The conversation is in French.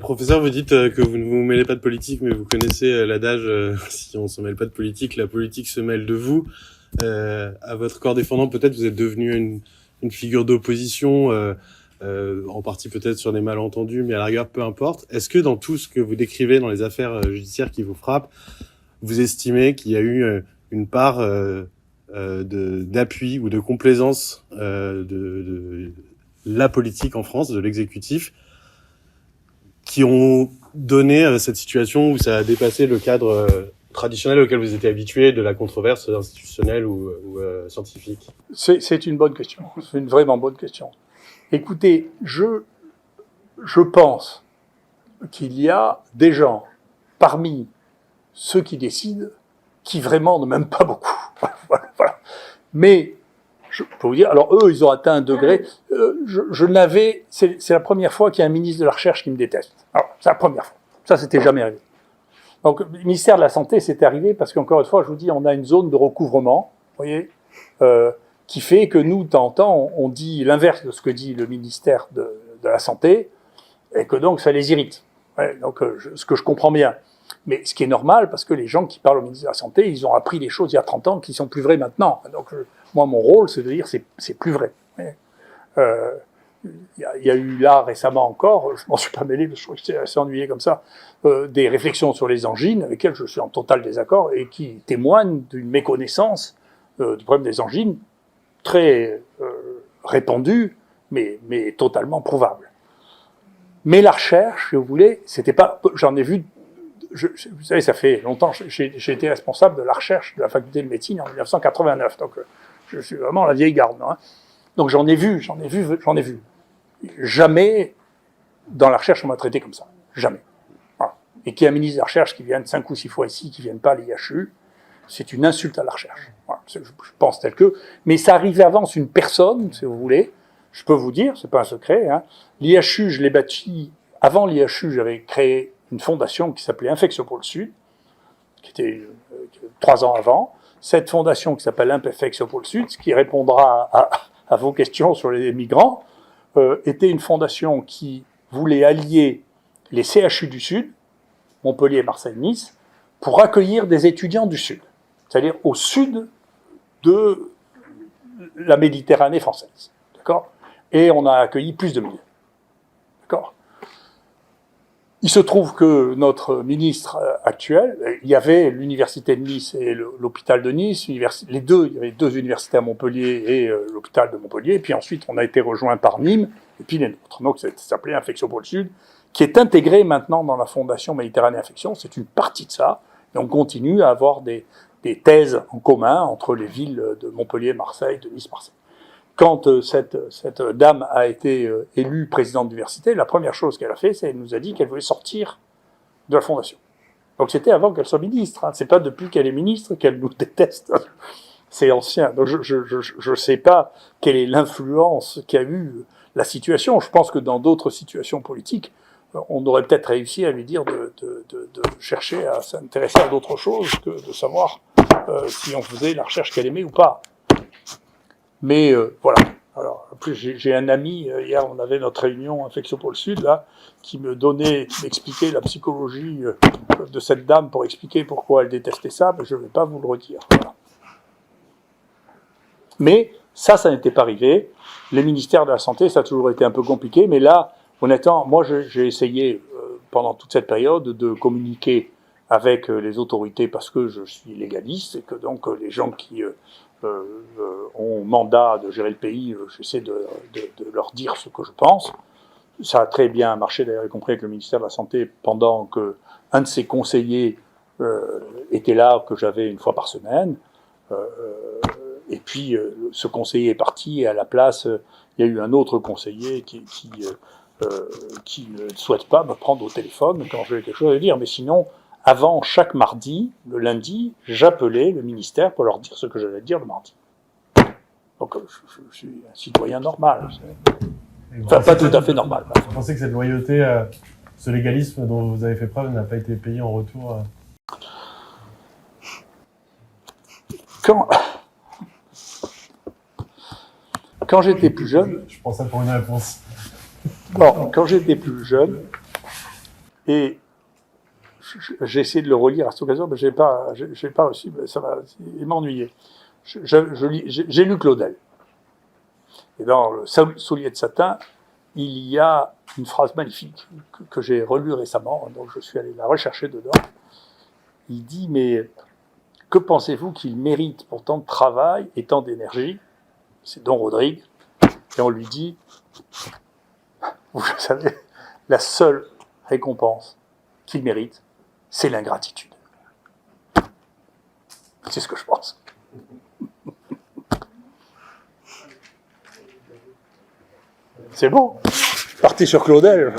Professeur, vous dites que vous ne vous mêlez pas de politique, mais vous connaissez l'adage si on se mêle pas de politique, la politique se mêle de vous. À votre corps défendant, peut-être vous êtes devenu une figure d'opposition, en partie peut-être sur des malentendus, mais à la rigueur, peu importe. Est-ce que dans tout ce que vous décrivez dans les affaires judiciaires qui vous frappent, vous estimez qu'il y a eu une part d'appui ou de complaisance de la politique en France, de l'exécutif, qui ont donné cette situation où ça a dépassé le cadre traditionnel auquel vous étiez habitué, de la controverse institutionnelle ou scientifique? C'est une bonne question. C'est une vraiment bonne question. Écoutez, je pense qu'il y a des gens parmi ceux qui décident qui vraiment ne m'aiment pas beaucoup. Voilà. Mais je peux vous dire, alors eux, ils ont atteint un degré. C'est la première fois qu'il y a un ministre de la Recherche qui me déteste. Alors, c'est la première fois. Ça, c'était jamais arrivé. Donc, le ministère de la Santé, c'était arrivé parce qu'encore une fois, je vous dis, on a une zone de recouvrement, vous voyez, qui fait que nous, de temps en temps, on dit l'inverse de ce que dit le ministère de la Santé, et que donc ça les irrite. Ouais, donc, ce que je comprends bien. Mais ce qui est normal, parce que les gens qui parlent au ministère de la Santé, ils ont appris des choses il y a 30 ans qui sont plus vraies maintenant. Donc, moi, mon rôle, c'est de dire c'est plus vrai. Il y a eu là, récemment encore, je m'en suis pas mêlé, parce que je trouve que c'était assez ennuyé comme ça, des réflexions sur les angines, avec lesquelles je suis en total désaccord, et qui témoignent d'une méconnaissance du problème des angines, très répandue, mais totalement prouvable. Mais la recherche, si vous voulez, c'était pas... J'en ai vu... vous savez, ça fait longtemps, j'ai été responsable de la recherche de la faculté de médecine en 1989, donc je suis vraiment la vieille garde. Hein. Donc j'en ai vu. Jamais dans la recherche on m'a traité comme ça. Jamais. Voilà. Et qu'il y ait un ministre de la recherche qui vienne 5 ou 6 fois ici, qui ne vienne pas à l'IHU, c'est une insulte à la recherche. Voilà. Je pense tel que... Mais ça arrivait avant, c'est une personne, si vous voulez. Je peux vous dire, c'est pas un secret. Hein. L'IHU, je l'ai bâti... Avant l'IHU, j'avais créé une fondation qui s'appelait Infectiopôle Sud, qui était 3 ans avant. Cette fondation qui s'appelle Infectiopôle Sud, ce qui répondra à vos questions sur les migrants, était une fondation qui voulait allier les CHU du Sud, Montpellier, Marseille, Nice, pour accueillir des étudiants du Sud, c'est-à-dire au sud de la Méditerranée française. D'accord ? Et on a accueilli plus de 1000. D'accord ? Il se trouve que notre ministre actuel, il y avait l'université de Nice et l'hôpital de Nice, les deux, il y avait 2 universités à Montpellier et l'hôpital de Montpellier, et puis ensuite on a été rejoint par Nîmes, et puis les nôtres. Donc ça s'appelait Infectiopôle Sud, qui est intégré maintenant dans la Fondation Méditerranée Infection, c'est une partie de ça, et on continue à avoir des thèses en commun entre les villes de Montpellier, Marseille, de Nice, Marseille. Quand cette dame a été élue présidente d'université, la première chose qu'elle a fait, c'est qu'elle nous a dit qu'elle voulait sortir de la fondation. Donc c'était avant qu'elle soit ministre. Hein. C'est pas depuis qu'elle est ministre qu'elle nous déteste. C'est ancien. Donc je sais pas quelle est l'influence qu'a eu la situation. Je pense que dans d'autres situations politiques, on aurait peut-être réussi à lui dire de chercher à s'intéresser à d'autres choses que de savoir si on faisait la recherche qu'elle aimait ou pas. Mais voilà. Alors, en plus, j'ai un ami, hier on avait notre réunion Infectiopôle Sud, là, qui m'expliquait la psychologie de cette dame pour expliquer pourquoi elle détestait ça, mais je ne vais pas vous le redire. Voilà. Mais ça n'était pas arrivé. Les ministères de la Santé, ça a toujours été un peu compliqué, mais là, honnêtement, moi j'ai essayé pendant toute cette période de communiquer avec les autorités parce que je suis légaliste et que donc les gens qui ont mandat de gérer le pays, j'essaie de leur dire ce que je pense. Ça a très bien marché, d'ailleurs, y compris avec le ministère de la Santé, pendant qu'un de ses conseillers était là, que j'avais une fois par semaine. Et puis, ce conseiller est parti, et à la place, il y a eu un autre conseiller qui ne souhaite pas me prendre au téléphone quand j'ai quelque chose à dire. Mais sinon, avant chaque mardi, le lundi, j'appelais le ministère pour leur dire ce que j'allais dire le mardi. Donc je suis un citoyen normal. Enfin, pas tout à fait normal. Vous pensez que cette loyauté, ce légalisme dont vous avez fait preuve n'a pas été payé en retour quand j'étais plus jeune, Je prends ça pour une réponse. bon, quand j'étais plus jeune, et j'ai essayé de le relire à cette occasion, mais j'ai pas réussi, mais il m'a ennuyé. J'ai lu Claudel. Et dans le Soulier de satin, il y a une phrase magnifique que j'ai relue récemment, donc je suis allé la rechercher dedans. Il dit, mais que pensez-vous qu'il mérite pour tant de travail et tant d'énergie? C'est Don Rodrigue. Et on lui dit, vous savez, la seule récompense qu'il mérite, c'est l'ingratitude. C'est ce que je pense. C'est bon. Partez sur Claudel.